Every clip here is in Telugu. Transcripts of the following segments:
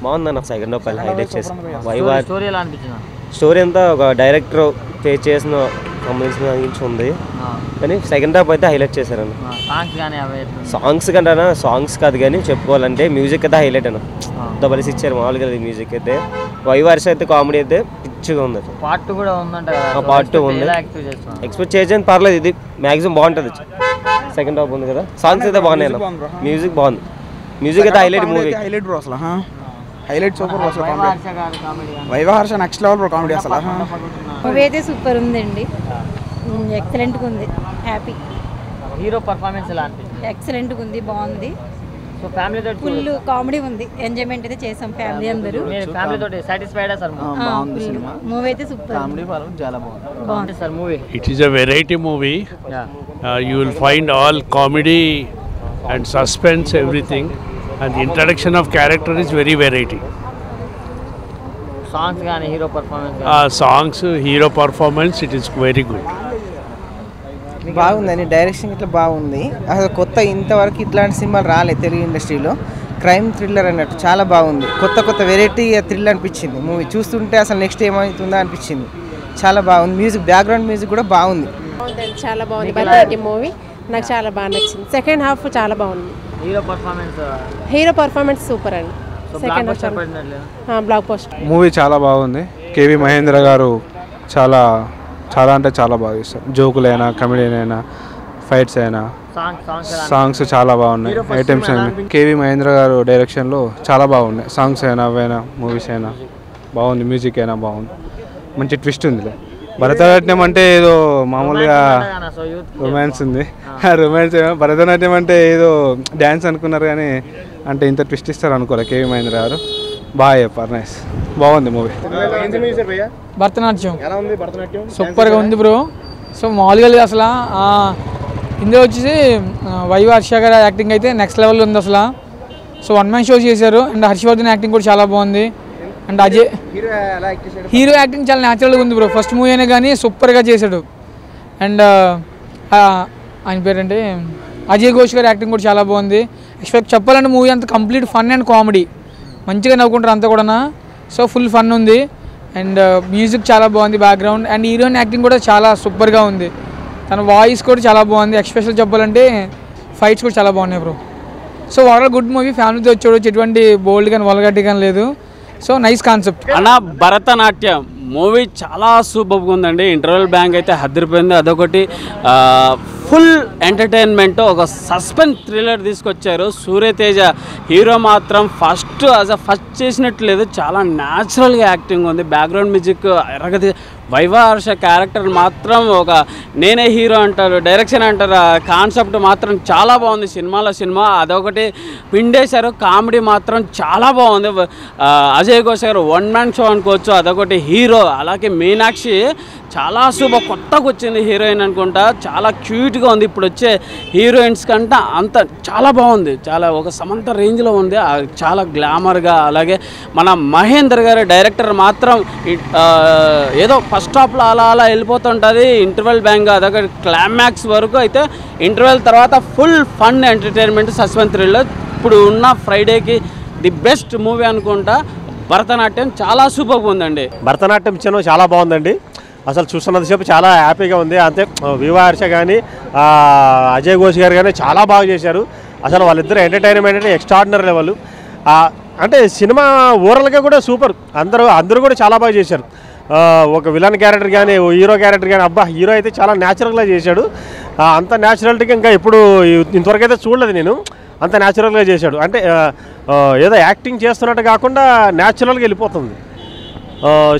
బాగుందన్న. సెకండ్ హాఫ్ హైలైట్ చేసి స్టోరీ అంతా ఒక డైరెక్టర్ ఫేస్ చేసిన సంబంధించిన ఉంది, కానీ సెకండ్ హాఫ్ అయితే హైలైట్ చేశారన్న. సాంగ్స్ కంటే సాంగ్స్ కాదు కానీ చెప్పుకోవాలంటే మ్యూజిక్ అయితే హైలైట్ అన్న. దబలిసి ఇచ్చారు మామూలుగా మ్యూజిక్ అయితే. వైవర్ష అయితే కామెడీ అయితే పిచ్చిగా ఉంది. పార్ట్ 2 ఉంది, ఎక్స్పెక్ట్ చేసేది పర్లేదు. ఇది మ్యాక్సిమం బాగుంటుంది. సెకండ్ హాఫ్ ఉంది కదా, సాంగ్స్ అయితే బాగున్నాయి అన్న. మ్యూజిక్ బాగుంది. మ్యూజిక్ అయితే హైలైట్. మూవీ హైలైట్ బ్రో, అసలు హైలైట్ సూపర్ అసలు. Viva Harsha next level bro comedy అసలు. మూవీ అయితే సూపర్ ఉందండి, ఎక్సలెంట్గా ఉంది. హ్యాపీ. హీరో పర్ఫార్మెన్స్ ఎలా అనిపించింది? ఎక్సలెంట్గా ఉంది, బాగుంది. సో ఫ్యామిలీ తోటి ఫుల్ కామెడీ ఉంది, ఎంజాయ్మెంట్ అయితే చేసాం ఫ్యామిలీ అందరూ. ఫ్యామిలీ తోటి సాటిస్ఫైడ్ సార్? బాగుంది సినిమా, మూవీ అయితే సూపర్. కామెడీ పరంగా చాలా బాగుంది sir movie. It is a variety movie. You will find all comedy and suspense, everything, and the introduction of character is very variety. Songs gaani hero performance songs, hero performance, it is very good. బాగుందండి, డైరెక్షన్ ఇట్లా బాగుంది. అసలు కొత్త ఇంతవరకు ఇట్లాంటి సినిమాలు రాలేదు తెలుగు ఇండస్ట్రీలో. క్రైమ్ థ్రిల్లర్ అన్నట్టు చాలా బాగుంది. కొత్త వెరైటీ థ్రిల్ అనిపించింది మూవీ చూస్తుంటే. అసలు నెక్స్ట్ ఏమవుతుందా అనిపించింది. చాలా బాగుంది. మ్యూజిక్, బ్యాక్గ్రౌండ్ మ్యూజిక్ కూడా బాగుంది. చాలా బాగుంది భరతనాట్యం మూవీ, నాకు చాలా బాగా నచ్చింది. సెకండ్ హాఫ్ చాలా బాగుంది. హీరో పర్ఫార్మెన్స్ సూపర్ అండి. Second half block post movie చాలా బాగుంది. కేవి మహేంద్ర గారు చాలా అంటే చాలా బాగా చేస్తారు. జోకులైనా, కమెడియన్ అయినా, ఫైట్స్ అయినా, సాంగ్స్ చాలా బాగున్నాయి. ఐటమ్స్ అయినా కేవి మహేంద్ర గారు డైరెక్షన్లో చాలా బాగున్నాయి. సాంగ్స్ అయినా, అవైనా, మూవీస్ అయినా బాగుంది. మ్యూజిక్ అయినా బాగుంది. మంచి ట్విస్ట్ ఉంది. భరతనాట్యం అంటే ఏదో మామూలుగా రొమాన్స్ ఉంది. రొమాన్స్ భరతనాట్యం అంటే ఏదో డ్యాన్స్ అనుకున్నారు, కానీ అంటే ఇంత ట్విస్ట్ ఇస్తారు అనుకోలే కేవి మహేంద్ర గారు. బాగా చెప్పారు. నైస్, బాగుంది మూవీ. భరతనాట్యం సూపర్గా ఉంది బ్రో. సో మామూలుగా లేదు అసలు. ఇందులో వచ్చేసి వైవి హర్ష గారి యాక్టింగ్ అయితే నెక్స్ట్ లెవెల్లో ఉంది అసలు. సో వన్ మ్యాన్ షో చేశారు. అండ్ హర్షవర్ధన్ యాక్టింగ్ కూడా చాలా బాగుంది. అండ్ అజయ్ హీరో యాక్టింగ్ చాలా న్యాచురల్గా ఉంది బ్రో. ఫస్ట్ మూవీ అయినా కానీ సూపర్గా చేశాడు. అండ్ ఆయన పేరంటే అజయ్ ఘోష్ గారి యాక్టింగ్ కూడా చాలా బాగుంది. ఎక్స్పెక్ట్ చెప్పాలంటే మూవీ అంతా కంప్లీట్ ఫన్ అండ్ కామెడీ, మంచిగా నవ్వుకుంటారు అంతా కూడా. సో ఫుల్ ఫన్ ఉంది. అండ్ మ్యూజిక్ చాలా బాగుంది, బ్యాక్గ్రౌండ్. అండ్ హీరోయిన్ యాక్టింగ్ కూడా చాలా సూపర్గా ఉంది. తన వాయిస్ కూడా చాలా బాగుంది. ఎక్స్పెషల్ చెప్పాలంటే ఫైట్స్ కూడా చాలా బాగున్నాయి bro. So overall good movie. ఫ్యామిలీతో వచ్చి ఎటువంటి బోల్డ్ కానీ వల్గారిటీ కానీ లేదు. సో నైస్ కాన్సెప్ట్ అన్న. భరతనాట్యం మూవీ చాలా సూపర్గా ఉందండి. ఇంటర్వెల్ బ్యాంక్ అయితే హద్దిరిపోయింది. అదొకటి ఫుల్ ఎంటర్టైన్మెంట్, ఒక సస్పెన్స్ థ్రిల్లర్ తీసుకొచ్చారు. సూర్యతేజ హీరో మాత్రం ఫస్ట్ చేసినట్టు లేదు, చాలా న్యాచురల్గా యాక్టింగ్ ఉంది. బ్యాక్గ్రౌండ్ మ్యూజిక్ ఎరగది. వైవా హర్ష క్యారెక్టర్ మాత్రం ఒక నేనే హీరో అంటారు, డైరెక్షన్ అంటారు. కాన్సెప్ట్ మాత్రం చాలా బాగుంది. సినిమా అదొకటి పిండేశారు. కామెడీ మాత్రం చాలా బాగుంది. అజయ్ ఘోష్ గారు వన్ మ్యాన్ షో అనుకోవచ్చు. అదొకటి హీరో. అలాగే మీనాక్షి చాలా కొత్తగా వచ్చింది హీరోయిన్ అనుకుంటా. చాలా క్యూట్గా ఉంది. ఇప్పుడు వచ్చే హీరోయిన్స్ కంటే అంత చాలా బాగుంది. చాలా ఒక సమంత రేంజ్లో ఉంది. చాలా గ్లామర్గా. అలాగే మన మహేందర్ గారి డైరెక్టర్ మాత్రం ఏదో ఫస్ట్ హాఫ్లో అలా వెళ్ళిపోతుంటుంది. ఇంటర్వెల్ బ్యాంగ్ అదొక క్లైమాక్స్ వరకు అయితే. ఇంటర్వెల్ తర్వాత full fun entertainment, suspense thriller. ఇప్పుడు ఉన్న ఫ్రైడేకి ది బెస్ట్ మూవీ అనుకుంటా. భరతనాట్యం చాలా సూపర్గా ఉందండి. భరతనాట్యం చిన్న చాలా బాగుందండి. అసలు చూస్తున్నంతసేపు చాలా హ్యాపీగా ఉంది. అంతే వివా హర్ష కానీ అజయ్ ఘోష్ గారు కానీ చాలా బాగా చేశారు. అసలు వాళ్ళిద్దరు ఎంటర్టైన్మెంట్ అంటే ఎక్స్ట్రాడినరీ లెవెల్. అంటే సినిమా ఓవరాల్గా కూడా సూపర్. అందరూ కూడా చాలా బాగా చేశారు. ఒక విలన్ క్యారెక్టర్ కానీ, హీరో క్యారెక్టర్ కానీ, అబ్బా హీరో అయితే చాలా న్యాచురల్గా చేశాడు. అంత న్యాచురాలిటీగా ఇంకా ఇప్పుడు ఇంతవరకు అయితే చూడలేదు నేను. అంత న్యాచురల్గా చేశాడు. అంటే ఏదో యాక్టింగ్ చేస్తున్నట్టు కాకుండా న్యాచురల్గా వెళ్ళిపోతుంది.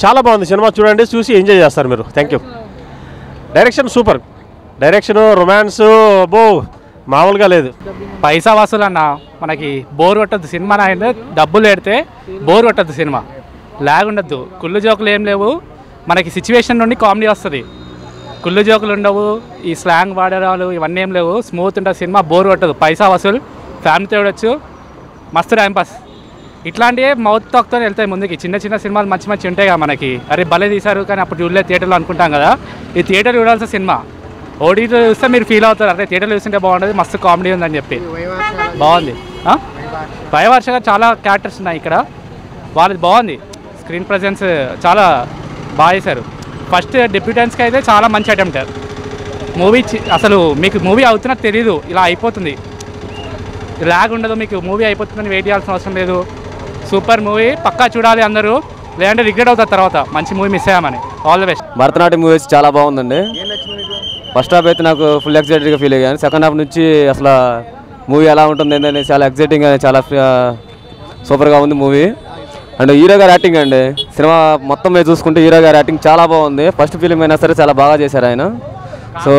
చాలా బాగుంది సినిమా. చూడండి, చూసి ఎంజాయ్ చేస్తారు మీరు. Thank you. Direction super. Direction, romance అబ్బో మామూలుగా లేదు. పైసా వసూలు అన్న. మనకి బోర్ కొట్టద్దు సినిమా. డబ్బులు పెడితే బోర్ కొట్టద్దు సినిమా. లాగ్ ఉండద్దు. కుళ్ళు జోకులు ఏం లేవు. మనకి సిచ్యువేషన్ నుండి కామెడీ వస్తుంది. కుళ్ళు జోకులు ఉండవు. ఈ స్లాంగ్ వాడరాలు ఇవన్నీ ఏం లేవు. స్మూత్ ఉంటుంది సినిమా. బోర్ కొట్టదు. పైసా వసూలు. ఫ్యామిలీతో చూడొచ్చు. మస్తు టైంపాస్. ఇట్లాంటివే మౌత్ టాక్తో వెళ్తాయి ముందుకి. చిన్న సినిమాలు మంచి ఉంటాయి కదా మనకి. అరే భలే తీశారు కానీ అప్పుడు చూడలేదు థియేటర్లో అనుకుంటాం కదా. ఈ థియేటర్ చూడాల్సిన సినిమా. ఓటీటీలో చూస్తే మీరు ఫీల్ అవుతారు, అరే థియేటర్లో చూస్తుంటే బాగుంటుంది, మస్తు కామెడీ ఉందని చెప్పి. బాగుంది. వైవి హర్ష గారు చాలా క్యారెక్టర్స్ ఉన్నాయి ఇక్కడ. వాళ్ళది బాగుంది. స్క్రీన్ ప్రజెన్స్ చాలా బాగా చేశారు. ఫస్ట్ డెబ్యూటెంట్స్కి అయితే చాలా మంచి అటెంప్ట్. మూవీ అసలు మీకు మూవీ అవుతున్నట్టు తెలీదు, ఇలా అయిపోతుంది, లాగ్ ఉండదు, మీకు మూవీ అయిపోతుందని వెయిట్ చేయాల్సిన అవసరం లేదు. సూపర్ మూవీ, పక్కా చూడాలి అందరూ, లేదంటే రిగ్రెట్ అవుతారు తర్వాత మంచి మూవీ మిస్ అయ్యామని. All the best. Bharatanatyam movie చాలా బాగుందండి. ఫస్ట్ హాఫ్ అయితే నాకు ఫుల్ ఎక్సైటెడ్గా ఫీల్ అయ్యాను. సెకండ్ హాఫ్ నుంచి అసలు మూవీ ఎలా ఉంటుంది ఏంటని చాలా ఎక్సైటింగ్గా, చాలా సూపర్గా ఉంది మూవీ. అండ్ హీరో గారి యాక్టింగ్ అండి, సినిమా మొత్తం మీద చూసుకుంటే హీరో గారి యాక్టింగ్ చాలా బాగుంది. ఫస్ట్ ఫిలిం అయినా సరే చాలా బాగా చేశారు ఆయన. సో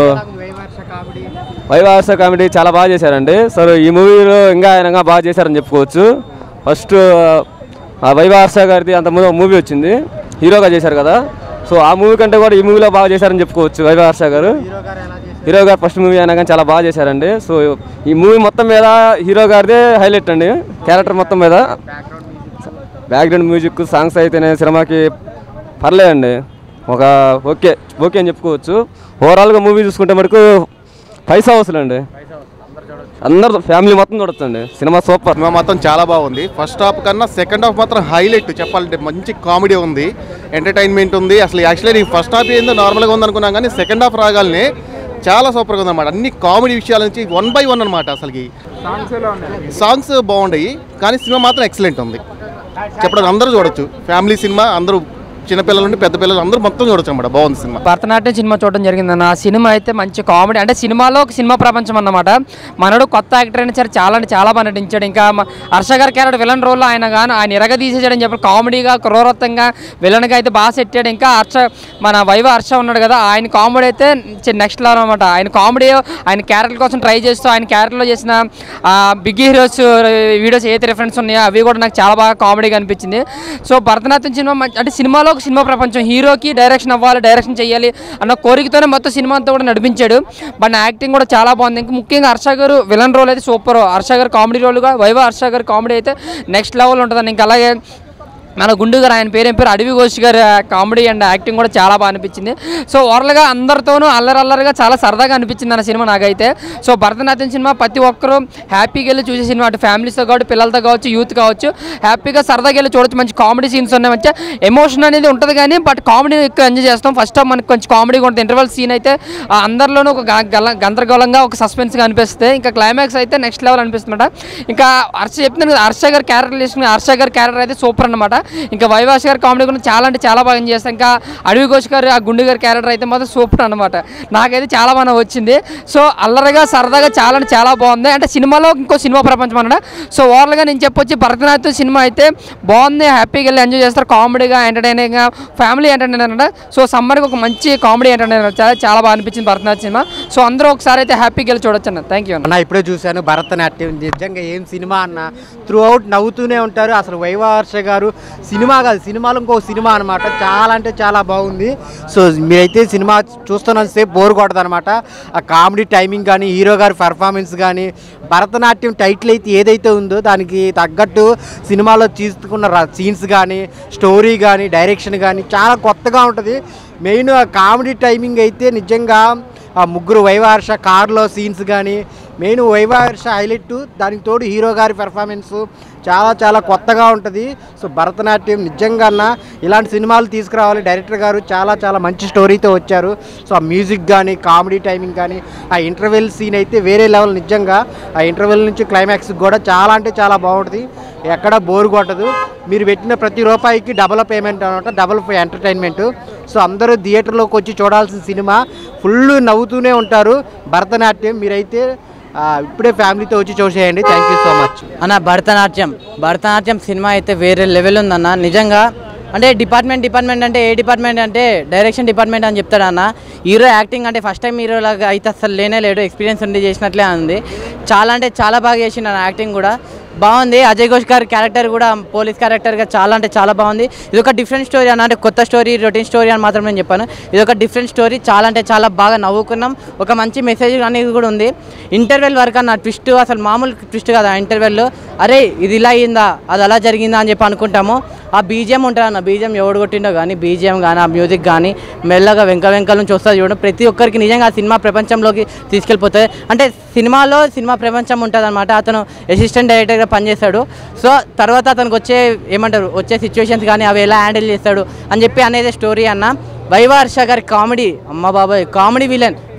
వైవార్ష కామెడీ చాలా బాగా చేశారండి. సో ఈ మూవీలో ఇంకా ఆయన బాగా చేశారని చెప్పుకోవచ్చు. ఫస్ట్ వైవార్ష గారిది అంత ముందు మూవీ వచ్చింది, హీరోగా చేశారు కదా. సో ఆ మూవీ కంటే కూడా ఈ మూవీలో బాగా చేశారని చెప్పుకోవచ్చు వైవార్ష గారు. హీరో గారు ఫస్ట్ మూవీ అయినా కానీ చాలా బాగా చేశారండి. సో ఈ మూవీ మొత్తం మీద హీరో గారిదే హైలైట్ అండి, క్యారెక్టర్ మొత్తం మీద. బ్యాక్గ్రౌండ్ మ్యూజిక్, సాంగ్స్ అయితేనే సినిమాకి పర్లేదండి, ఓకే అని చెప్పుకోవచ్చు. ఓవరాల్గా మూవీ చూసుకుంటే మటుకు 5 అవర్స్లు అండి, అందరు ఫ్యామిలీ మొత్తం చూడొచ్చండి. Cinema super. సినిమా మాత్రం చాలా బాగుంది. ఫస్ట్ హాఫ్ కన్నా సెకండ్ హాఫ్ మాత్రం హైలైట్ చెప్పాలంటే. మంచి కామెడీ ఉంది, ఎంటర్టైన్మెంట్ ఉంది. అసలు యాక్చువల్లీ ఫస్ట్ హాఫ్ ఏందో నార్మల్గా ఉందనుకున్నాం, కానీ సెకండ్ హాఫ్ రాగానే చాలా సూపర్గా ఉందన్నమాట. అన్ని కామెడీ విషయాల నుంచి 1 by 1 అనమాట. అసలుకి సాంగ్స్ బాగుంటాయి, కానీ సినిమా మాత్రం ఎక్సలెంట్ ఉంది. చెప్పడం అందరూ చూడొచ్చు, ఫ్యామిలీ సినిమా, అందరూ చిన్నపిల్లల నుండి పెద్ద పిల్లలు అందరూ మొత్తం చూడొచ్చు అన్నమాట. బాగుంది సినిమా. భరతనాట్యం సినిమా చూడడం జరిగిందన్న. ఆ సినిమా అయితే మంచి కామెడీ, అంటే సినిమాలో ఒక సినిమా ప్రపంచం అన్నమాట. మనోడు కొత్త యాక్టర్ అయినా సరే చాలా అంటే చాలా బాగా నటించాడు. ఇంకా హర్ష గారి క్యారెక్టర్ విలన్ రోల్లో ఆయన ఎరగ తీసేసాడని చెప్పి కామెడీగా క్రూరత్వంగా విలన్గా అయితే బాగా సెట్టాడు. ఇంకా మన వైవ హర్ష ఉన్నాడు కదా, ఆయన కామెడీ అయితే నెక్స్ట్ లెవెల్ అనమాట. ఆయన కామెడీ, ఆయన క్యారెక్టర్ కోసం ట్రై చేస్తూ ఆయన క్యారెక్టర్లో చేసిన బిగ్ హీరోస్ వీడియోస్ ఏదైతే రిఫరెన్స్ ఉన్నాయో అవి కూడా నాకు చాలా బాగా కామెడీగా అనిపించింది. సో భరతనాట్యం సినిమా అంటే సినిమాలో ఒక సినిమా ప్రపంచం, హీరోకి డైరెక్షన్ అవ్వాలి, డైరెక్షన్ చేయాలి అన్న కోరికతోనే మొత్తం సినిమా అంతా కూడా నడిపించాడు. బట్ యాక్టింగ్ కూడా చాలా బాగుంది. ఇంకా ముఖ్యంగా హర్ష గారు విలన్ రోల్ అయితే సూపర్. హర్ష గారు కామెడీ రోల్గా, వైవ హర్ష గారు కామెడీ అయితే నెక్స్ట్ లెవెల్ ఉంటుందండి. ఇంకా అలాగే మన గుండు గారు, ఆయన పేరు అడవి ఘోష్ గారి కామెడీ అండ్ యాక్టింగ్ కూడా చాలా బాగా అనిపించింది. సో ఓవరాల్గా అందరితోనూ అల్లరల్లరిగా చాలా సరదాగా అనిపించింది అన్న సినిమా నాకైతే. సో భరతనాట్యం సినిమా ప్రతి ఒక్కరూ హ్యాపీగా వెళ్ళి చూసే సినిమా. అటు ఫ్యామిలీస్తో కావచ్చు, పిల్లలతో కావచ్చు, యూత్ కావచ్చు, హ్యాపీగా సరదాగా వెళ్ళి చూడొచ్చు. మంచి కామెడీ సీన్స్ ఉన్నాయి, మంచి ఎమోషన్ అనేది ఉంటుంది, కానీ బట్ కామెడీ ఎక్కువ ఎంజాయ్ చేస్తాం. ఫస్ట్ హాఫ్ మనకి కొంచెం కామెడీగా ఉంటుంది. ఇంటర్వెల్ సీన్ అయితే అందరిలోనూ ఒక గందరగోళంగా, ఒక సస్పెన్స్గా అనిపిస్తుంది. ఇంకా క్లైమాక్స్ అయితే నెక్స్ట్ లెవెల్ అనిపిస్తుందన్నమాట. ఇంకా హర్ష చెప్తున్నాను, హర్ష గారి క్యారెక్టర్ తీసుకుని హర్ష గారి క్యారెక్టర్ అయితే సూపర్ అనమాట. ఇంకా వైవాష్ గారి కామెడీ కూడా చాలా అంటే చాలా బాగా చేస్తాం. ఇంకా అడవి ఘోష్ గారు, ఆ గుండు గారి క్యారెక్టర్ అయితే మాత్రం సూపర్ అనమాట. నాకైతే చాలా బాగా వచ్చింది. సో అల్లరిగా సరదాగా చాలా అంటే చాలా బాగుంది. అంటే సినిమాలో ఇంకో సినిమా ప్రపంచం అన్నమాట. సో ఓవర్గా నేను చెప్పొచ్చి భరతనాట్యం సినిమా అయితే బాగుంది, హ్యాపీగా వెళ్ళి ఎంజాయ్ చేస్తారు. కామెడీగా, ఎంటర్టైనింగ్గా, ఫ్యామిలీ ఎంటర్టైనర్ అనమాట. సో సమ్మర్కి ఒక మంచి కామెడీ ఎంటర్టైనర్, చాలా బాగా అనిపించింది భరతనాట్యం సినిమా. సో అందరూ ఒకసారి అయితే హ్యాపీగా వెళ్ళి చూడొచ్చు అన్న. థ్యాంక్ యూ అన్న. ఇప్పుడే చూశాను భరతనాట్యం, నిజంగా ఏం సినిమా అన్న. త్రూ అవుట్ నవ్వుతూనే ఉంటారు. అసలు వైవ హర్ష గారు సినిమా కాదు, సినిమాలో ఇంకో సినిమా అనమాట. చాలా అంటే చాలా బాగుంది. సో మీరైతే సినిమా చూస్తున్నంతసేపు బోర్ కొట్టదు అనమాట. ఆ కామెడీ టైమింగ్ కానీ, హీరో గారి పర్ఫార్మెన్స్ కానీ, భరతనాట్యం టైటిల్ అయితే ఏదైతే ఉందో దానికి తగ్గట్టు సినిమాలో తీసుకున్న సీన్స్ కానీ, స్టోరీ కానీ, డైరెక్షన్ కానీ చాలా కొత్తగా ఉంటుంది. మెయిన్ ఆ కామెడీ టైమింగ్ అయితే నిజంగా ఆ ముగ్గురు వైవ హర్ష కార్లో సీన్స్ కానీ, మెయిన్ వైవ హర్ష హైలైట్, దానికి తోడు హీరో గారి పెర్ఫార్మెన్స్ చాలా చాలా కొత్తగా ఉంటుంది. సో భరతనాట్యం నిజంగా ఇలాంటి సినిమాలు తీసుకురావాలి. డైరెక్టర్ గారు చాలా చాలా మంచి స్టోరీతో వచ్చారు. సో ఆ మ్యూజిక్ కానీ, కామెడీ టైమింగ్ కానీ, ఆ ఇంటర్వెల్ సీన్ అయితే వేరే లెవెల్. నిజంగా ఆ ఇంటర్వెల్ నుంచి క్లైమాక్స్ కూడా చాలా అంటే చాలా బాగుంటుంది, ఎక్కడ బోర్ కొట్టదు. మీరు పెట్టిన ప్రతి రూపాయికి డబల్ పేమెంట్ అనమాట, డబల్ ఎంటర్టైన్మెంట్. సో అందరూ థియేటర్లోకి వచ్చి చూడాల్సిన సినిమా. ఫుల్ నవ్వుతూనే ఉంటారు. భరతనాట్యం మీరైతే ఇప్పుడే ఫ్యామిలీతో వచ్చి చూసేయండి. థ్యాంక్ యూ సో మచ్ అన్న. భరతనాట్యం సినిమా అయితే వేరే లెవెల్ ఉందన్న నిజంగా. అంటే డిపార్ట్మెంట్ అంటే ఏ డిపార్ట్మెంట్ అంటే డైరెక్షన్ డిపార్ట్మెంట్ అని చెప్తాడు అన్న. హీరో యాక్టింగ్ అంటే ఫస్ట్ టైం హీరో లాగా అయితే అసలు లేడు, ఎక్స్పీరియన్స్ ఉండి చేసినట్లే ఉంది. చాలా అంటే చాలా బాగా చేసిండు అన్న. యాక్టింగ్ కూడా బాగుంది. అజయ్ ఘోష్ గారి క్యారెక్టర్ కూడా పోలీస్ క్యారెక్టర్గా చాలా అంటే చాలా బాగుంది. ఇది ఒక డిఫరెంట్ స్టోరీ అన్న, అంటే కొత్త స్టోరీ, రొటీన్ స్టోరీ అని మాత్రం నేను చెప్పాను. ఇది ఒక డిఫరెంట్ స్టోరీ, చాలా అంటే చాలా బాగా నవ్వుకున్నాం. ఒక మంచి మెసేజ్ అనేది కూడా ఉంది. ఇంటర్వెల్ వరకు అన్న ట్విస్ట్ అసలు మామూలు ట్విస్ట్ కదా. ఇంటర్వెల్లో అరే ఇది ఇలా అయిందా, అది అలా జరిగిందా అని చెప్పి అనుకుంటాము. ఆ బీజిఎం ఉంటుంది అన్న, బీజిఎం ఎవడు కొట్టిండో కానీ బీజిఎం కానీ ఆ మ్యూజిక్ కానీ మెల్లగా వెంకల నుంచి వస్తుంది చూడడం ప్రతి ఒక్కరికి నిజంగా ఆ సినిమా ప్రపంచంలోకి తీసుకెళ్ళిపోతుంది. అంటే సినిమాలో సినిమా ప్రపంచం ఉంటుంది అనమాట. అతను అసిస్టెంట్ డైరెక్టర్గా పనిచేస్తాడు. సో తర్వాత అతనికి వచ్చే సిచ్యువేషన్స్ కానీ అవి ఎలా హ్యాండిల్ చేస్తాడు అని చెప్పి అనేది స్టోరీ అన్న. వైవా హర్ష గారి కామెడీ, అమ్మ బాబాయ్, కామెడీ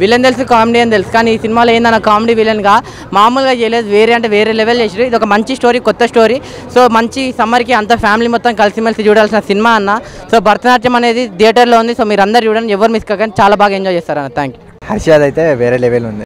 విలన్ తెలుసు, కామెడీ అని తెలుసు, కానీ ఈ సినిమాలో ఏందన్న కామెడీ విలన్గా మామూలుగా చేయలేదు, వేరే లెవెల్ చేసారు. ఇది ఒక మంచి స్టోరీ, కొత్త స్టోరీ. సో మంచి సమ్మర్కి అంత ఫ్యామిలీ మొత్తం కలిసిమెలిసి చూడాల్సిన సినిమా అన్న. సో భరతనాట్యం అనేది థియేటర్లో ఉంది. సో మీరు అందరు చూడండి, ఎవరు మిస్ కాకండి, చాలా బాగా ఎంజాయ్ చేస్తారన్న. Thank you. హర్షద్ అయితే వేరే లెవెల్ ఉంది.